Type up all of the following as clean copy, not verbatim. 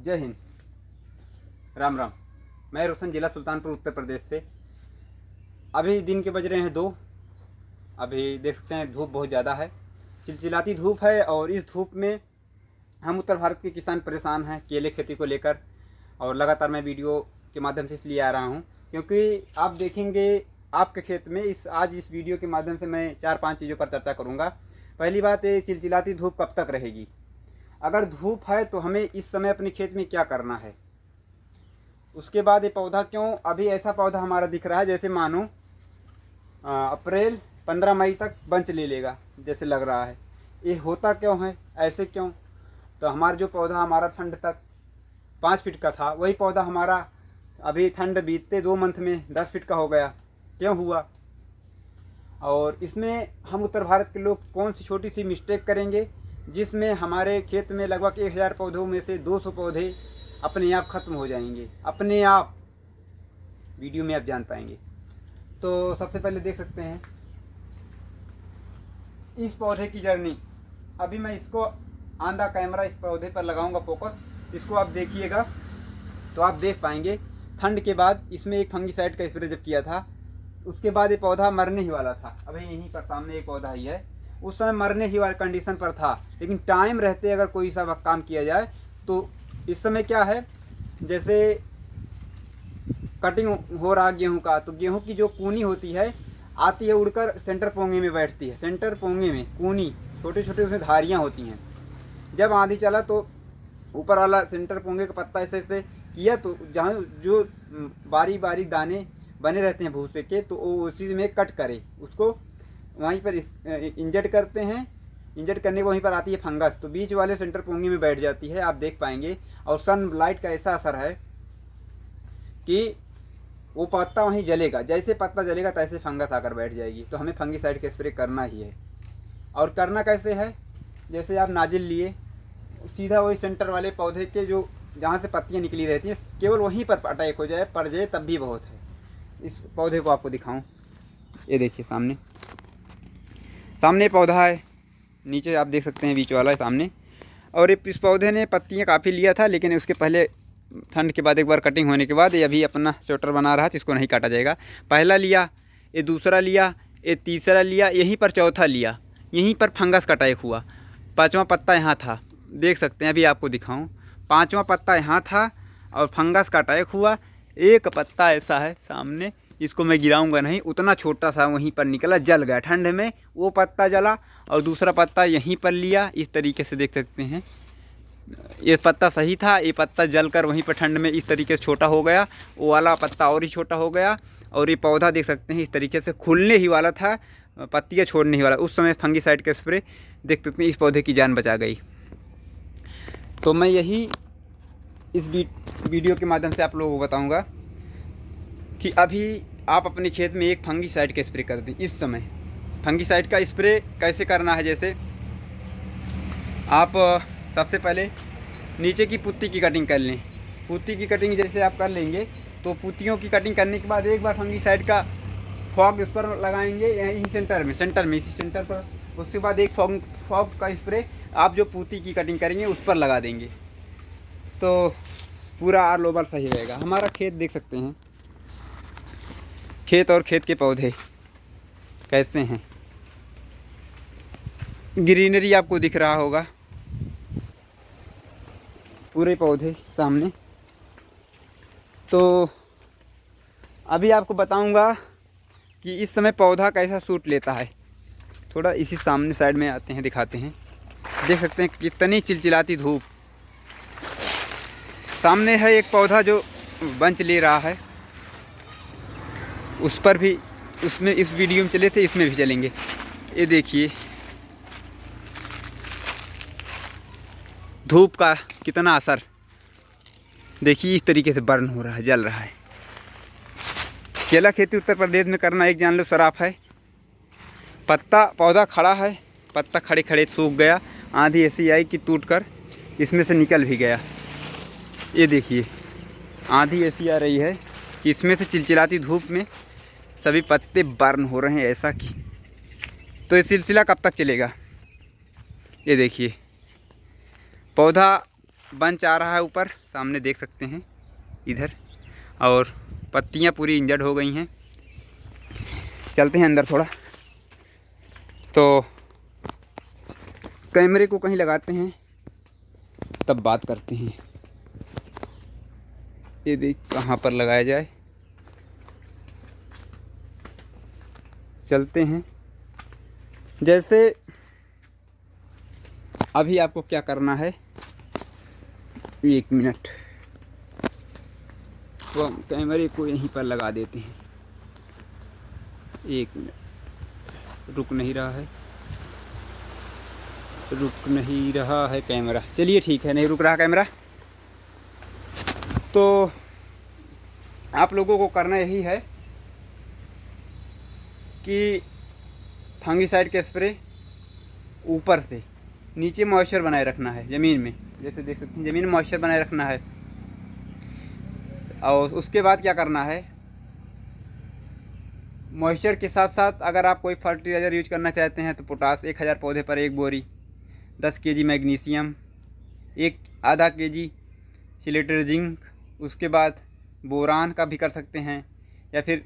जय हिंद, राम राम। मैं रोशन, जिला सुल्तानपुर, उत्तर प्रदेश से। अभी दिन के बज रहे हैं 2। अभी देख सकते हैं धूप बहुत ज़्यादा है, चिलचिलाती धूप है। और इस धूप में हम उत्तर भारत के किसान परेशान हैं केले खेती को लेकर। और लगातार मैं वीडियो के माध्यम से इसलिए आ रहा हूं क्योंकि आप देखेंगे आपके खेत में आज इस वीडियो के माध्यम से मैं 4-5 चीज़ों पर चर्चा करूंगा। पहली बात, ये चिलचिलाती धूप कब तक रहेगी? अगर धूप है तो हमें इस समय अपने खेत में क्या करना है। उसके बाद ये पौधा क्यों अभी ऐसा पौधा हमारा दिख रहा है जैसे मानो अप्रैल 15 मई तक बंच ले लेगा जैसे लग रहा है। ये होता क्यों है, ऐसे क्यों? तो हमारा जो पौधा हमारा ठंड तक 5 फीट का था, वही पौधा हमारा अभी ठंड बीतते 2 मंथ में 10 फीट का हो गया। क्यों हुआ? और इसमें हम उत्तर भारत के लोग कौन सी छोटी सी मिस्टेक करेंगे जिसमें हमारे खेत में लगभग 1000 पौधों में से 200 पौधे अपने आप ख़त्म हो जाएंगे, अपने आप। वीडियो में आप जान पाएंगे। तो सबसे पहले देख सकते हैं इस पौधे की जर्नी। अभी मैं इसको ऑन द कैमरा इस पौधे पर लगाऊंगा फोकस, इसको आप देखिएगा तो आप देख पाएंगे। ठंड के बाद इसमें एक फंगीसाइड का स्प्रे जब किया था, उसके बाद ये पौधा मरने ही वाला था। अभी यहीं पर सामने एक पौधा ही है, उस समय मरने ही वाली कंडीशन पर था। लेकिन टाइम रहते अगर कोई सा काम किया जाए तो इस समय क्या है, जैसे कटिंग हो रहा गेहूं का, तो गेहूं की जो कूनी होती है आती है उड़कर सेंटर पोंगे में बैठती है। सेंटर पोंगे में कूनी छोटे छोटे उसमें धारियाँ होती हैं। जब आंधी चला तो ऊपर वाला सेंटर पोंगे का पत्ता ऐसे ऐसे किया तो जहाँ जो बारी बारी दाने बने रहते हैं भूसे के, तो वो उसी में कट करे, उसको वहीं पर इंजर्ट करते हैं। इंजर्ट करने के वहीं पर आती है फंगस, तो बीच वाले सेंटर पोंगे में बैठ जाती है, आप देख पाएंगे। और सनलाइट का ऐसा असर है कि वो पत्ता वहीं जलेगा, जैसे पत्ता जलेगा तैसे फंगस आकर बैठ जाएगी। तो हमें फंगीसाइड का स्प्रे करना ही है। और करना कैसे है, जैसे आप नाजिल लिए, सीधा वही सेंटर वाले पौधे के जो जहाँ से पत्तियाँ निकली रहती हैं, केवल वहीं पर अटैक हो जाए, पड़ जाए तब भी बहुत है। इस पौधे को आपको दिखाऊं, ये देखिए सामने पौधा है, नीचे आप देख सकते हैं बीच वाला है सामने। और इस पौधे ने पत्तियाँ काफ़ी लिया था, लेकिन उसके पहले ठंड के बाद एक बार कटिंग होने के बाद ये अभी अपना स्वेटर बना रहा है, जिसको नहीं काटा जाएगा। पहला लिया, ये दूसरा लिया, ये तीसरा लिया, यहीं पर चौथा लिया, यहीं पर फंगस का अटैक हुआ। 5वां पत्ता यहाँ था, देख सकते हैं, अभी आपको दिखाऊं। 5वां पत्ता यहाँ था और फंगस का अटैक हुआ। एक पत्ता ऐसा है सामने, इसको मैं गिराऊंगा नहीं, उतना छोटा सा वहीं पर निकला, जल गया ठंड में, वो पत्ता जला। और दूसरा पत्ता यहीं पर लिया, इस तरीके से देख सकते हैं। ये पत्ता सही था, ये पत्ता जलकर वहीं पर ठंड में इस तरीके से छोटा हो गया, वो वाला पत्ता और ही छोटा हो गया। और ये पौधा देख सकते हैं इस तरीके से खुलने ही वाला था, पत्तियाँ छोड़ने ही वाला। उस समय फंगीसाइड का स्प्रे देख सकते हैं इस पौधे की जान बचा गई। तो मैं यही इस वीडियो के माध्यम से आप लोगों को बताऊंगा कि अभी आप अपने खेत में एक फंगीसाइड का स्प्रे कर दें। इस समय फंगीसाइड का स्प्रे कैसे करना है, जैसे आप सबसे पहले नीचे की पुत्ती की कटिंग कर लें। पुत्ती की कटिंग जैसे आप कर लेंगे तो पुत्तियों की कटिंग करने के बाद एक बार फंगीसाइड का फॉग इस पर लगाएंगे, यहीं सेंटर में इसी सेंटर पर। उसके बाद एक फॉग का स्प्रे आप जो पुत्ती की कटिंग करेंगे उस पर लगा देंगे, तो पूरा आल ओवर सही रहेगा। हमारा खेत देख सकते हैं, खेत और खेत के पौधे कैसे हैं, ग्रीनरी आपको दिख रहा होगा, पूरे पौधे सामने। तो अभी आपको बताऊंगा कि इस समय पौधा कैसा सूट लेता है। थोड़ा इसी सामने साइड में आते हैं, दिखाते हैं। देख सकते हैं कितनी चिलचिलाती धूप। सामने है एक पौधा जो बंच ले रहा है, उस पर भी, उसमें इस वीडियो में चले थे, इसमें भी चलेंगे। ये देखिए धूप का कितना असर, देखिए इस तरीके से बर्न हो रहा है, जल रहा है। केला खेती उत्तर प्रदेश में करना एक जान लो सराफ है। पत्ता पौधा खड़ा है, पत्ता खड़े खड़े सूख गया, आंधी ऐसी आई कि टूटकर इसमें से निकल भी गया। ये देखिए आंधी ऐसी आ रही है कि इसमें से चिलचिलाती धूप में सभी पत्ते बर्न हो रहे हैं, ऐसा कि। तो ये सिलसिला कब तक चलेगा? ये देखिए पौधा बंच आ रहा है ऊपर, सामने देख सकते हैं इधर, और पत्तियां पूरी इंजर्ड हो गई हैं। चलते हैं अंदर थोड़ा, तो कैमरे को कहीं लगाते हैं तब बात करते हैं। ये देख कहाँ पर लगाया जाए। चलते हैं। जैसे अभी आपको क्या करना है, 1 मिनट, तो हम कैमरे को यहीं पर लगा देते हैं। 1 मिनट, रुक नहीं रहा है कैमरा। चलिए ठीक है, नहीं रुक रहा कैमरा। तो आप लोगों को करना यही है कि फंगिसाइड के स्प्रे ऊपर से नीचे मॉइस्चर बनाए रखना है ज़मीन में, जैसे देख सकते हैं ज़मीन में मॉइस्चर बनाए रखना है। और उसके बाद क्या करना है, मॉइस्चर के साथ साथ अगर आप कोई फर्टिलाइज़र यूज करना चाहते हैं तो पोटास 1000 पौधे पर 1 बोरी, 10 kg मैग्नीशियम, आधा kg सिलेटर जिंक, उसके बाद बोरान का भी कर सकते हैं, या फिर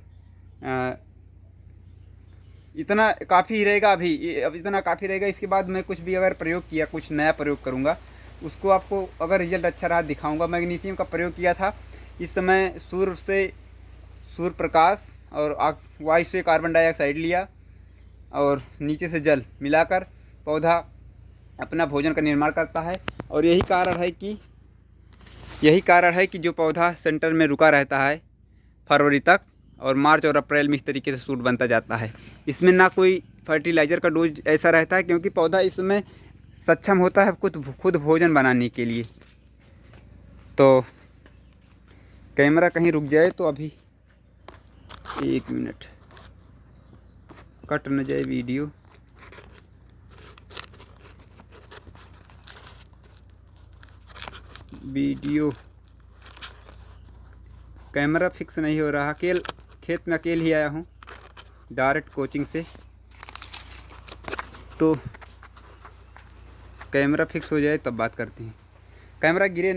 इतना काफ़ी रहेगा। अब इतना काफ़ी रहेगा। इसके बाद मैं कुछ भी अगर प्रयोग किया, कुछ नया प्रयोग करूँगा, उसको आपको अगर रिजल्ट अच्छा रहा दिखाऊंगा। मैग्नीशियम का प्रयोग किया था, इस समय सूर्य प्रकाश और वायु से कार्बन डाइऑक्साइड लिया और नीचे से जल मिलाकर पौधा अपना भोजन का निर्माण करता है। और यही कारण है कि जो पौधा सेंटर में रुका रहता है फरवरी तक, और मार्च और अप्रैल में इस तरीके से सूट बनता जाता है। इसमें ना कोई फर्टिलाइज़र का डोज ऐसा रहता है, क्योंकि पौधा इसमें सक्षम होता है खुद भोजन बनाने के लिए। तो कैमरा कहीं रुक जाए तो अभी 1 मिनट, कट न जाए वीडियो। कैमरा फिक्स नहीं हो रहा। खेत में अकेले ही आया हूँ डायरेक्ट कोचिंग से, तो कैमरा फिक्स हो जाए तब बात करते हैं। कैमरा गिरे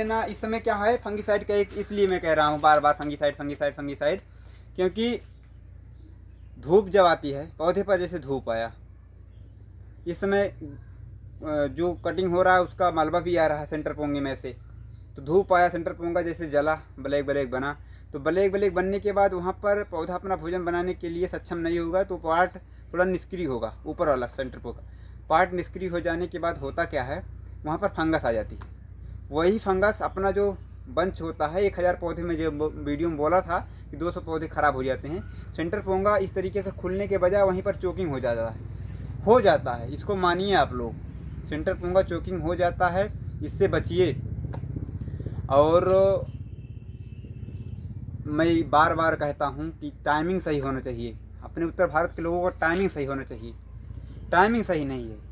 ना। इस समय क्या है, फंगिसाइड का इसलिए मैं कह रहा हूँ बार बार फंगिसाइड, क्योंकि धूप जब आती है पौधे पर, जैसे धूप आया, इस समय जो कटिंग हो रहा है उसका मलबा भी आ रहा है सेंटर पोंगे में से। तो धूप आया, सेंटर पोंगा जैसे जला, ब्लैक बना, तो ब्लैक बनने के बाद वहाँ पर पौधा अपना भोजन बनाने के लिए सक्षम नहीं होगा, तो पार्ट थोड़ा निष्क्रिय होगा। ऊपर वाला सेंटर पोंगा पार्ट निष्क्रिय हो जाने के बाद होता क्या है, वहाँ पर फंगस आ जाती है। वही फंगस अपना जो बंच होता है, 1000 पौधे में जो वीडियो में बोला था कि 200 पौधे खराब हो जाते हैं, सेंटर पोंगा इस तरीके से खुलने के बजाय वहीं पर चोकिंग हो जाता है। इसको मानिए आप लोग, सेंटर पोंगा चोकिंग हो जाता है, इससे बचिए। और मैं बार बार कहता हूँ कि टाइमिंग सही होना चाहिए। अपने उत्तर भारत के लोगों का टाइमिंग सही होना चाहिए। टाइमिंग सही नहीं है।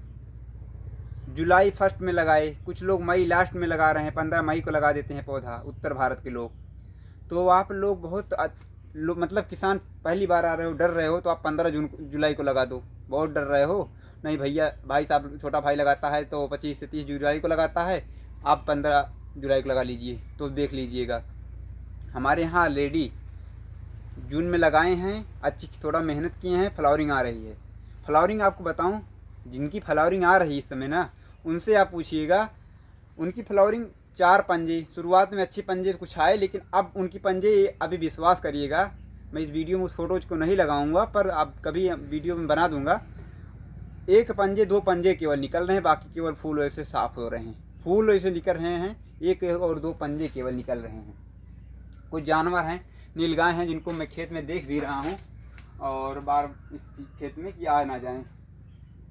जुलाई 1 में लगाए, कुछ लोग मई लास्ट में लगा रहे हैं, 15 मई को लगा देते हैं पौधा, उत्तर भारत के लोग। तो आप लोग बहुत मतलब किसान पहली बार आ रहे हो, डर रहे हो, तो आप 15 जुलाई को लगा दो। बहुत डर रहे हो, नहीं भैया, भाई साहब छोटा भाई लगाता है तो 25 से 30 जुलाई को लगाता है, आप 15 जुलाई को लगा लीजिए। तो देख लीजिएगा, हमारे यहाँ ऑलरेडी जून में लगाए हैं, अच्छी थोड़ा मेहनत किए हैं, फ्लावरिंग आ रही है। फ्लावरिंग आपको बताऊं, जिनकी फ्लावरिंग आ रही है इस समय ना, उनसे आप पूछिएगा, उनकी फ्लावरिंग 4 पंजे, शुरुआत में अच्छी पंजे कुछ आए, लेकिन अब उनकी पंजे, अभी विश्वास करिएगा, मैं इस वीडियो में उस फोटोज को नहीं लगाऊंगा, पर अब कभी वीडियो में बना दूंगा। 1 पंजे 2 पंजे केवल निकल रहे हैं, बाकी केवल फूल ऐसे साफ हो रहे हैं, फूल ऐसे निकल रहे हैं, 1 और 2 पंजे केवल निकल रहे हैं। कुछ जानवर हैं, नीलगाय हैं, जिनको मैं खेत में देख भी रहा हूँ, और बार इस खेत में कि आ ना जाएं।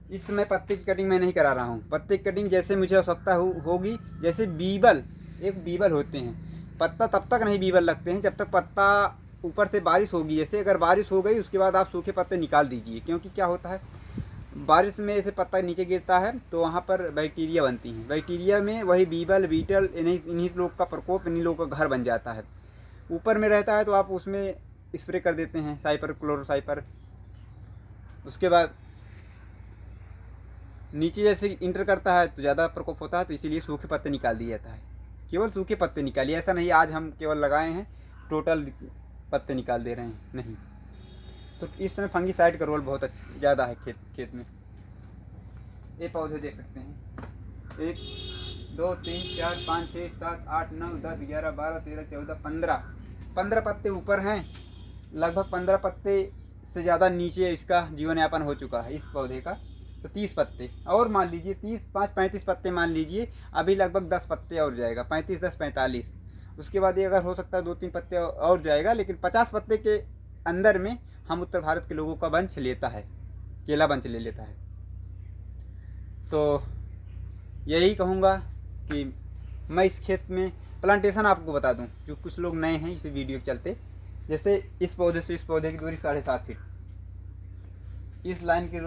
इस समय पत्ते की कटिंग मैं नहीं करा रहा हूँ। पत्ते की कटिंग जैसे मुझे आवश्यकता होगी, जैसे एक बीबल होते हैं, पत्ता तब तक नहीं बीबल लगते हैं जब तक पत्ता ऊपर से बारिश होगी। जैसे अगर बारिश हो गई उसके बाद आप सूखे पत्ते निकाल दीजिए, क्योंकि क्या होता है, बारिश में ऐसे पत्ता नीचे गिरता है तो वहाँ पर बैक्टीरिया बनती हैं। बैक्टीरिया में वही बीबल, बीटल, इन्हीं लोग का प्रकोप, इन्हीं लोगों का घर बन जाता है। ऊपर में रहता है तो आप उसमें स्प्रे कर देते हैं साइपर, क्लोरोसाइपर। उसके बाद नीचे जैसे इंटर करता है तो ज़्यादा प्रकोप होता है, तो इसीलिए सूखे पत्ते निकाल दिया जाता है। केवल सूखे पत्ते निकालिए, ऐसा नहीं आज हम केवल लगाए हैं टोटल पत्ते निकाल दे रहे हैं, नहीं। तो इस तरह फंगीसाइड का रोल बहुत ज़्यादा है खेत में। ये पौधे देख सकते हैं, 1 2 3 4 5 6 7 8 9 10 11 12 13 14 15 पत्ते ऊपर हैं। लगभग 15 पत्ते से ज़्यादा नीचे इसका जीवन यापन हो चुका है इस पौधे का। तो 30 पत्ते और मान लीजिए, 35 पत्ते मान लीजिए, अभी लगभग 10 पत्ते और जाएगा, 35 10 45। उसके बाद ये अगर हो सकता है 2-3 पत्ते और जाएगा, लेकिन 50 पत्ते के अंदर में हम उत्तर भारत के लोगों का वंश लेता है, केला वंश ले लेता है। तो यही कहूँगा कि मैं इस खेत में प्लांटेशन आपको बता दूं, जो कुछ लोग नए हैं इस वीडियो के चलते। जैसे इस पौधे से इस पौधे की दूरी 7.5 फीट, इस लाइन के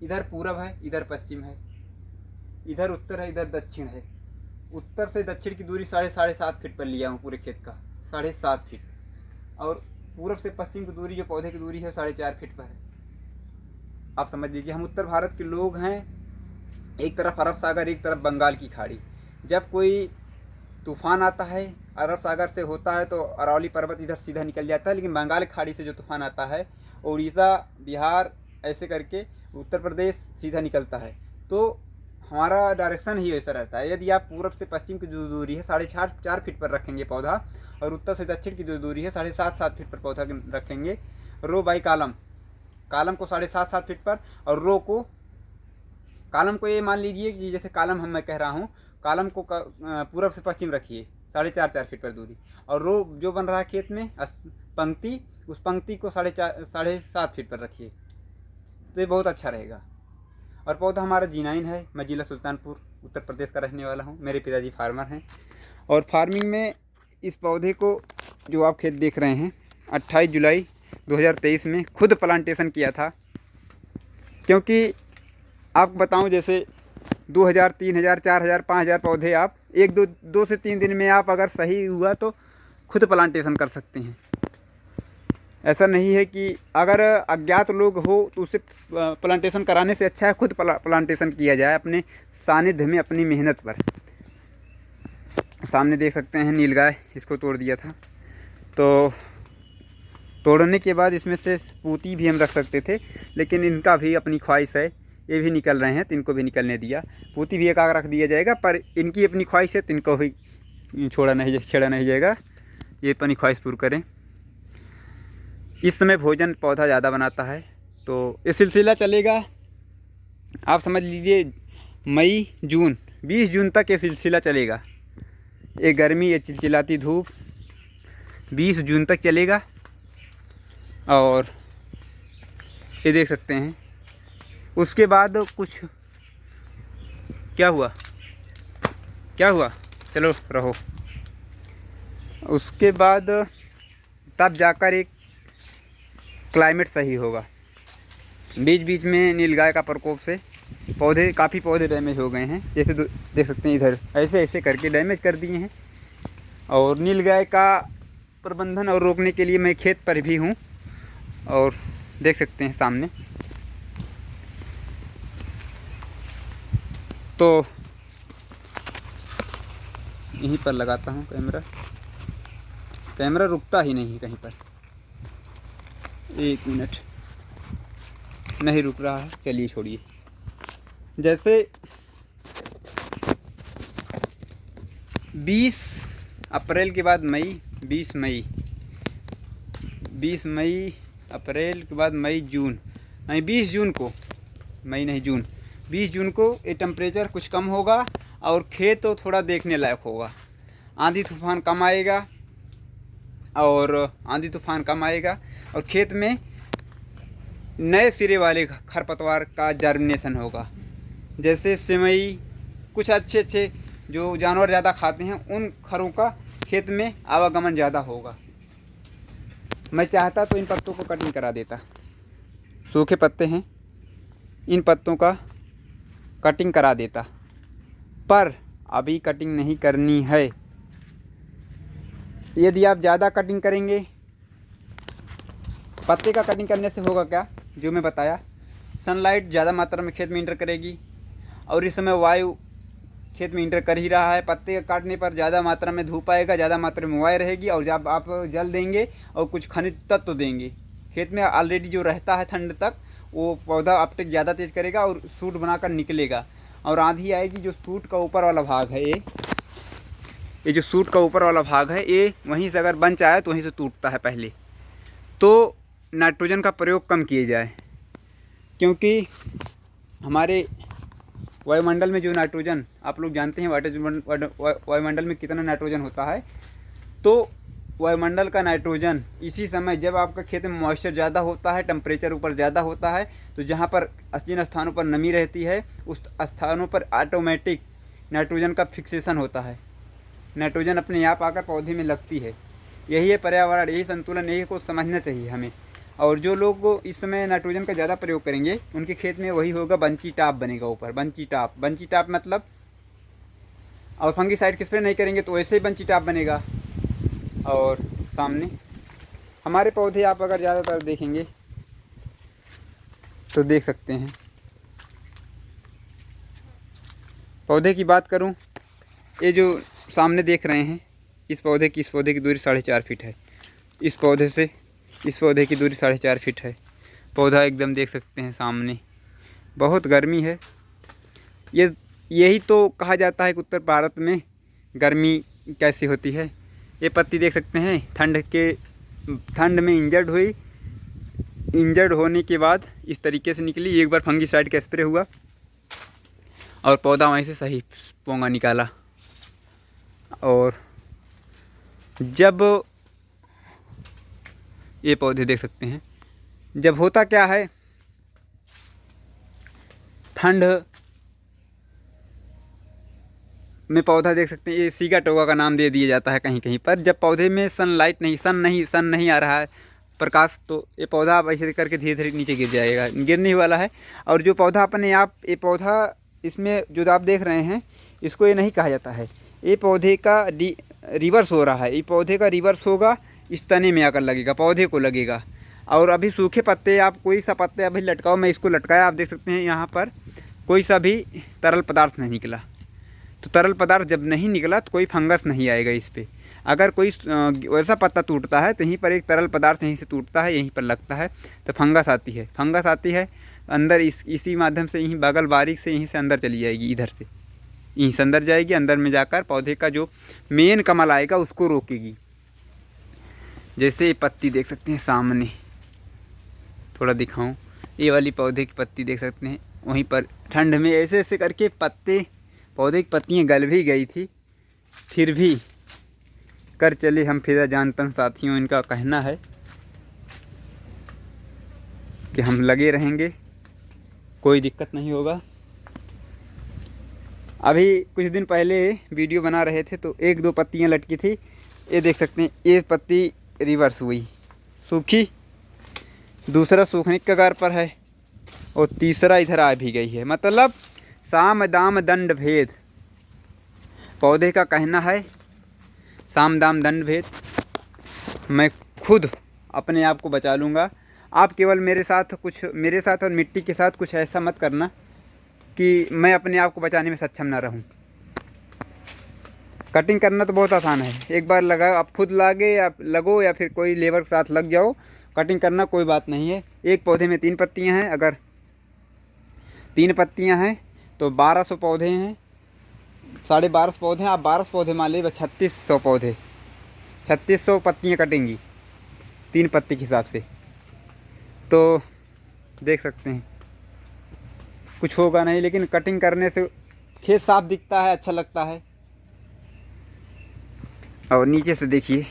इधर पूरब है, इधर पश्चिम है, इधर उत्तर है, इधर दक्षिण है। उत्तर से दक्षिण की दूरी 7.5 फीट पर लिया हूँ पूरे खेत का, 7.5 फीट। और पूरब से पश्चिम की दूरी जो पौधे की दूरी है 4.5 फीट पर है। आप समझ लीजिए हम उत्तर भारत के लोग हैं, एक तरफ अरब सागर, एक तरफ बंगाल की खाड़ी। जब कोई तूफ़ान आता है अरब सागर से होता है तो अरवली पर्वत इधर सीधा निकल जाता है, लेकिन बंगाल की खाड़ी से जो तूफ़ान आता है उड़ीसा, बिहार, ऐसे करके उत्तर प्रदेश सीधा निकलता है। तो हमारा डायरेक्शन ही ऐसा रहता है। यदि आप पूरब से पश्चिम की जो दूरी है 4.5 फीट पर रखेंगे पौधा, और उत्तर से दक्षिण की जो दूरी है 7.5 फीट पर पौधा रखेंगे, रो बाई कॉलम को 7.5 फीट पर, और रो को, कॉलम को ये मान लीजिए कि जैसे कॉलम मैं कह रहा हूँ, कॉलम को पूरब से पश्चिम रखिए 4.5 फीट पर दूरी, और रो जो बन रहा है खेत में पंक्ति, उस पंक्ति को 7.5 फीट पर रखिए, तो ये बहुत अच्छा रहेगा। और पौधा हमारा जीनाइन है। मैं जिला सुल्तानपुर उत्तर प्रदेश का रहने वाला हूँ, मेरे पिताजी फार्मर हैं। और फार्मिंग में इस पौधे को जो आप खेत देख रहे हैं 28 जुलाई 2023 में खुद प्लांटेशन किया था। क्योंकि आपको बताऊं, जैसे 2000, 3000, 4000, 5000 पौधे आप 2 से 3 दिन में आप अगर सही हुआ तो खुद प्लांटेशन कर सकते हैं। ऐसा नहीं है कि अगर अज्ञात लोग हो तो उसे प्लांटेशन कराने से अच्छा है खुद प्लांटेशन किया जाए अपने सानिध्य में, अपनी मेहनत पर। सामने देख सकते हैं नीलगाय इसको तोड़ दिया था। तो तोड़ने के बाद इसमें से पूती भी हम रख सकते थे, लेकिन इनका भी अपनी ख्वाहिश है, ये भी निकल रहे हैं तो इनको भी निकलने दिया। पूती भी एक आग रख दिया जाएगा, पर इनकी अपनी ख्वाहिश है तो इनको भी छेड़ा नहीं जाएगा। ये अपनी ख्वाहिश पूरी करें। इस समय भोजन पौधा ज़्यादा बनाता है, तो ये सिलसिला चलेगा। आप समझ लीजिए मई जून 20 जून तक ये सिलसिला चलेगा। ये गर्मी, ये चिलचिलाती धूप 20 जून तक चलेगा। और ये देख सकते हैं उसके बाद कुछ क्या हुआ चलो रहो। उसके बाद तब जाकर एक क्लाइमेट सही होगा। बीच बीच में नीलगाय का प्रकोप से काफ़ी पौधे डैमेज हो गए हैं। जैसे देख सकते हैं इधर ऐसे करके डैमेज कर दिए हैं। और नीलगाय का प्रबंधन और रोकने के लिए मैं खेत पर भी हूँ, और देख सकते हैं सामने। तो यहीं पर लगाता हूँ कैमरा रुकता ही नहीं कहीं पर। 1 मिनट, नहीं रुक रहा है, चलिए छोड़िए। जैसे 20 अप्रैल के बाद मई, 20 मई अप्रैल के बाद मई जून, नहीं 20 जून को, मई नहीं जून, 20 जून को ये टेम्परेचर कुछ कम होगा और खेत तो थोड़ा देखने लायक होगा। आंधी तूफान कम आएगा और खेत में नए सिरे वाले खरपतवार का जर्मिनेशन होगा। जैसे सेवई, कुछ अच्छे जो जानवर ज़्यादा खाते हैं उन खरों का खेत में आवागमन ज़्यादा होगा। मैं चाहता तो इन पत्तों को कटिंग करा देता, सूखे पत्ते हैं, इन पत्तों का कटिंग करा देता, पर अभी कटिंग नहीं करनी है। यदि आप ज़्यादा कटिंग करेंगे, पत्ते का कटिंग करने से होगा क्या, जो मैं बताया, सनलाइट ज़्यादा मात्रा में खेत में इंटर करेगी, और इस समय वायु खेत में इंटर कर ही रहा है। पत्ते काटने पर ज़्यादा मात्रा में धूप आएगा, ज़्यादा मात्रा में वायु रहेगी, और जब आप जल देंगे और कुछ खनिज तत्व देंगे, खेत में ऑलरेडी जो रहता है ठंड तक, वो पौधा अपटेक ज़्यादा तेज़ करेगा और सूट बनाकर निकलेगा। और आंधी आएगी, जो सूट का ऊपर वाला भाग है, ये जो सूट का ऊपर वाला भाग है, ये वहीं से अगर बंच आया तो वहीं से टूटता है पहले। तो नाइट्रोजन का प्रयोग कम किए जाए, क्योंकि हमारे वायुमंडल में जो नाइट्रोजन, आप लोग जानते हैं वायुमंडल में कितना नाइट्रोजन होता है। तो वायुमंडल का नाइट्रोजन इसी समय जब आपका खेत में मॉइस्चर ज़्यादा होता है, टेम्परेचर ऊपर ज़्यादा होता है, तो जहाँ पर जिन स्थानों पर नमी रहती है उस स्थानों पर ऑटोमेटिक नाइट्रोजन का फिक्सेशन होता है। नाइट्रोजन अपने आप आकर पौधे में लगती है। यही है पर्यावरण, यही संतुलन, यही को समझना चाहिए हमें। और जो लोग इस समय नाइट्रोजन का ज़्यादा प्रयोग करेंगे उनके खेत में वही होगा, बंची टाप बनेगा ऊपर। बंची टाप मतलब, और फंगीसाइड स्प्रे नहीं करेंगे तो वैसे ही बंची टाप बनेगा। और सामने हमारे पौधे आप अगर ज़्यादातर देखेंगे तो देख सकते हैं। पौधे की बात करूं, ये जो सामने देख रहे हैं, इस पौधे की दूरी 4.5 फीट है। इस पौधे से इस पौधे की दूरी 4.5 फीट है। पौधा एकदम देख सकते हैं सामने। बहुत गर्मी है। यही तो कहा जाता है कि उत्तर भारत में गर्मी कैसी होती है। ये पत्ती देख सकते हैं, ठंड में इंजर्ड होने के बाद इस तरीके से निकली। एक बार फंगीसाइड का स्प्रे हुआ और पौधा वहीं से सही पोंगा निकाला। और जब ये पौधे देख सकते हैं, जब होता क्या है, ठंड में पौधा देख सकते हैं, ये सीगा टोगा का नाम दे दिया जाता है कहीं कहीं पर। जब पौधे में सन नहीं आ रहा है प्रकाश, तो ये पौधा अब ऐसे करके धीरे धीरे नीचे गिर जाएगा, गिरने ही वाला है। और जो पौधा अपने आप, ये पौधा इसमें जो आप देख रहे हैं, इसको ये नहीं कहा जाता है। ये पौधे का रिवर्स हो रहा है। ये पौधे का रिवर्स होगा, इस तने में आकर लगेगा, पौधे को लगेगा। और अभी सूखे पत्ते, आप कोई सा पत्ते अभी लटकाओ, मैं इसको लटकाया, आप देख सकते हैं यहाँ पर कोई सा भी तरल पदार्थ नहीं निकला। तो तरल पदार्थ जब नहीं निकला तो कोई फंगस नहीं आएगा इस पर। अगर कोई वैसा पत्ता टूटता है तो यहीं पर एक तरल पदार्थ यहीं से टूटता है, यहीं पर लगता है, तो फंगस आती है अंदर। इसी माध्यम से यहीं बगल बारीक से यहीं से अंदर चली जाएगी, इधर से यहीं से अंदर जाएगी। अंदर में जाकर पौधे का जो मेन कमल आएगा उसको रोकेगी। जैसे ये पत्ती देख सकते हैं सामने, थोड़ा दिखाऊं, ये वाली पौधे की पत्ती देख सकते हैं। वहीं पर ठंड में ऐसे ऐसे करके पौधे की पत्तियां गल भी गई थी, फिर भी कर चले हम फिजा जान तन साथियों। इनका कहना है कि हम लगे रहेंगे, कोई दिक्कत नहीं होगा। अभी कुछ दिन पहले वीडियो बना रहे थे तो 1-2 पत्तियां लटकी थी, ये देख सकते हैं। ये पत्ती रिवर्स हुई, सूखी, दूसरा सूखने के कगार पर है, और तीसरा इधर आ भी गई है। मतलब साम दाम दंड भेद, पौधे का कहना है साम दाम दंड भेद। मैं खुद अपने आप को बचा लूँगा, आप केवल मेरे साथ और मिट्टी के साथ कुछ ऐसा मत करना कि मैं अपने आप को बचाने में सक्षम ना रहूं। कटिंग करना तो बहुत आसान है, एक बार लगाओ, आप खुद लगो या फिर कोई लेबर के साथ लग जाओ। कटिंग करना कोई बात नहीं है। एक पौधे में 3 पत्तियां हैं, अगर 3 पत्तियां हैं तो 1200 पौधे हैं, 12.5 पौधे हैं, आप 1200 पौधे मान लीजिए, 3600 पौधे, 3600 पत्तियाँ कटेंगी 3 पत्ती के हिसाब से। तो देख सकते हैं कुछ होगा नहीं, लेकिन कटिंग करने से खेत साफ दिखता है, अच्छा लगता है। और नीचे से देखिए,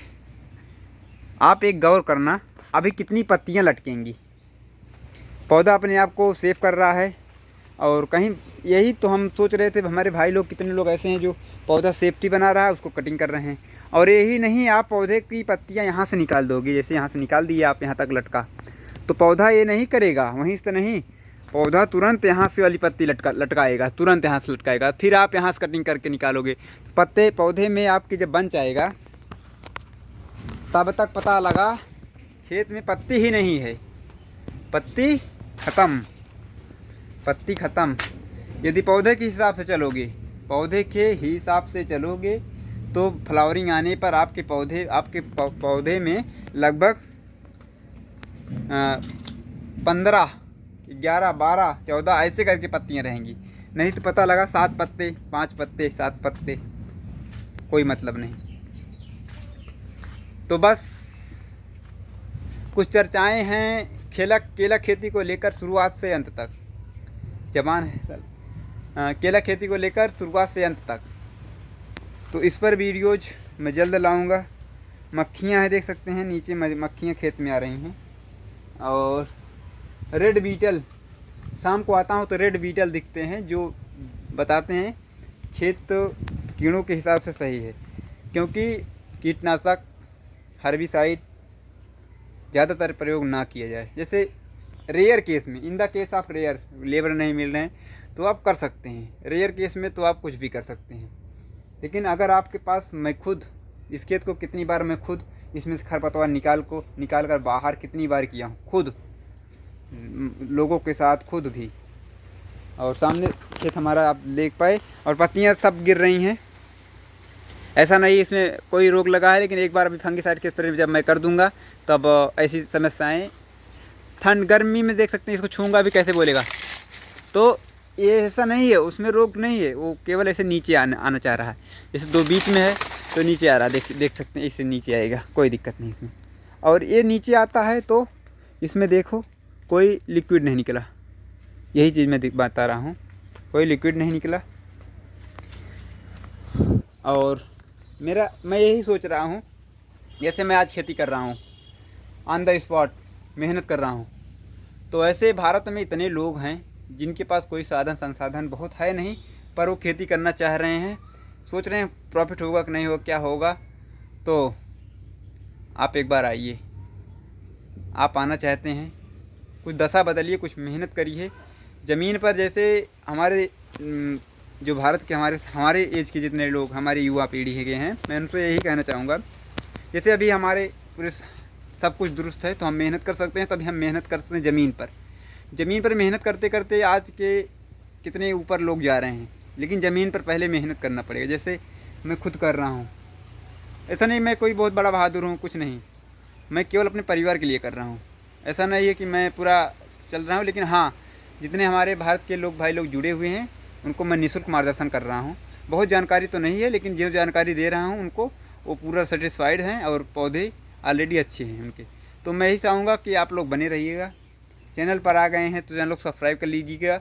आप एक गौर करना, अभी कितनी पत्तियां लटकेंगी। पौधा अपने आप को सेफ कर रहा है। और कहीं यही तो हम सोच रहे थे, हमारे भाई लोग कितने लोग ऐसे हैं जो पौधा सेफ्टी बना रहा है, उसको कटिंग कर रहे हैं। और यही नहीं, आप पौधे की पत्तियां यहाँ से निकाल दोगे, जैसे यहाँ से निकाल दिए आप, यहाँ तक लटका, तो पौधा ये नहीं करेगा, वहीं से नहीं, पौधा तुरंत यहाँ से वाली पत्ती लटकाएगा, तुरंत यहाँ से लटकाएगा, फिर आप यहाँ से कटिंग करके निकालोगे। पौधे में आपकी जब बंच आएगा तब तक पता लगा खेत में पत्ती ही नहीं है, पत्ती ख़त्म। यदि पौधे के हिसाब से चलोगे, पौधे के हिसाब से चलोगे तो फ्लावरिंग आने पर आपके पौधे में लगभग 15, 11, 12, 14 ऐसे करके पत्तियां रहेंगी। नहीं तो पता लगा 7 पत्ते, 5 पत्ते, 7 पत्ते, कोई मतलब नहीं। तो बस कुछ चर्चाएं हैं केला खेती को लेकर शुरुआत से अंत तक। जबान है सर, केला खेती को लेकर शुरुआत से अंत तक। तो इस पर वीडियोज मैं जल्द लाऊंगा। मक्खियां हैं, देख सकते हैं नीचे मक्खियां खेत में आ रही हैं। और रेड बीटल, शाम को आता हूं तो रेड बीटल दिखते हैं, जो बताते हैं खेत कीड़ों के हिसाब से सही है, क्योंकि कीटनाशक हर्बिसाइड ज़्यादातर प्रयोग ना किया जाए। जैसे रेयर केस में, in the case of rare, labour नहीं मिल रहे हैं तो आप कर सकते हैं। रेयर केस में तो आप कुछ भी कर सकते हैं। लेकिन अगर आपके पास, मैं खुद इस खेत को कितनी बार मैं खुद इसमें से खरपतवार निकाल कर बाहर कितनी बार किया हूँ, खुद लोगों के साथ, खुद भी। और सामने खेत हमारा आप देख पाए, और पत्तियाँ सब गिर रही हैं। ऐसा नहीं इसमें कोई रोग लगा है, लेकिन एक बार अभी फंगिसाइड के स्प्रे जब मैं कर दूंगा तब ऐसी समस्याएं, ठंड गर्मी में देख सकते हैं, इसको छूँगा भी कैसे बोलेगा। तो ये ऐसा नहीं है, उसमें रोग नहीं है, वो केवल ऐसे नीचे आना चाह रहा है। जैसे 2 बीच में है तो नीचे आ रहा है, देख सकते हैं, इससे नीचे आएगा, कोई दिक्कत नहीं इसमें। और ये नीचे आता है तो इसमें देखो कोई लिक्विड नहीं निकला, यही चीज़ मैं बता रहा हूँ, कोई लिक्विड नहीं निकला। और मैं यही सोच रहा हूँ, जैसे मैं आज खेती कर रहा हूँ, ऑन द स्पॉट मेहनत कर रहा हूँ, तो ऐसे भारत में इतने लोग हैं जिनके पास कोई साधन संसाधन बहुत है नहीं, पर वो खेती करना चाह रहे हैं, सोच रहे हैं प्रॉफिट होगा कि नहीं होगा, क्या होगा। तो आप एक बार आइए, आप आना चाहते हैं, कुछ दशा बदलिए, कुछ मेहनत करिए ज़मीन पर। जैसे हमारे जो भारत के हमारे एज के जितने लोग, हमारी युवा पीढ़ी के हैं, मैं उनसे यही कहना चाहूँगा, जैसे अभी हमारे पूरे सब कुछ दुरुस्त है तो हम मेहनत कर सकते हैं, तो अभी हम मेहनत कर सकते हैं ज़मीन पर मेहनत करते करते आज के कितने ऊपर लोग जा रहे हैं। लेकिन ज़मीन पर पहले मेहनत करना पड़ेगा, जैसे मैं खुद कर रहा हूँ। ऐसा नहीं मैं कोई बहुत बड़ा बहादुर हूँ, कुछ नहीं, मैं केवल अपने परिवार के लिए कर रहा हूँ। ऐसा नहीं है कि मैं पूरा चल रहा हूँ, लेकिन हाँ, जितने हमारे भारत के लोग, भाई लोग जुड़े हुए हैं, उनको मैं निःशुल्क मार्गदर्शन कर रहा हूँ। बहुत जानकारी तो नहीं है, लेकिन जो जानकारी दे रहा हूँ उनको वो पूरा सेटिस्फाइड हैं, और पौधे ऑलरेडी अच्छे हैं उनके। तो मैं यही चाहूँगा कि आप लोग बने रहिएगा। चैनल पर आ गए हैं तो चैनल को सब्सक्राइब कर लीजिएगा,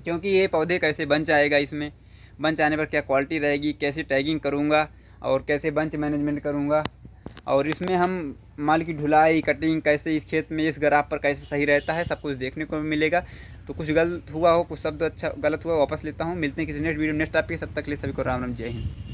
क्योंकि ये पौधे कैसे बंच आएगा, इसमें बंच आने पर क्या क्वालिटी रहेगी, कैसे टैगिंग करूँगा और कैसे बंच मैनेजमेंट करूँगा, और इसमें हम माल की ढुलाई, कटिंग कैसे इस खेत में, इस ग्राफ पर कैसे सही रहता है, सब कुछ देखने को मिलेगा। तो कुछ गलत हुआ हो, कुछ शब्द अच्छा गलत हुआ, वापस लेता हूँ। मिलते हैं किसी नेक्स्ट वीडियो, नेक्स्ट टॉपिक। सब तक के लिए सभी को राम राम, जय हिंद।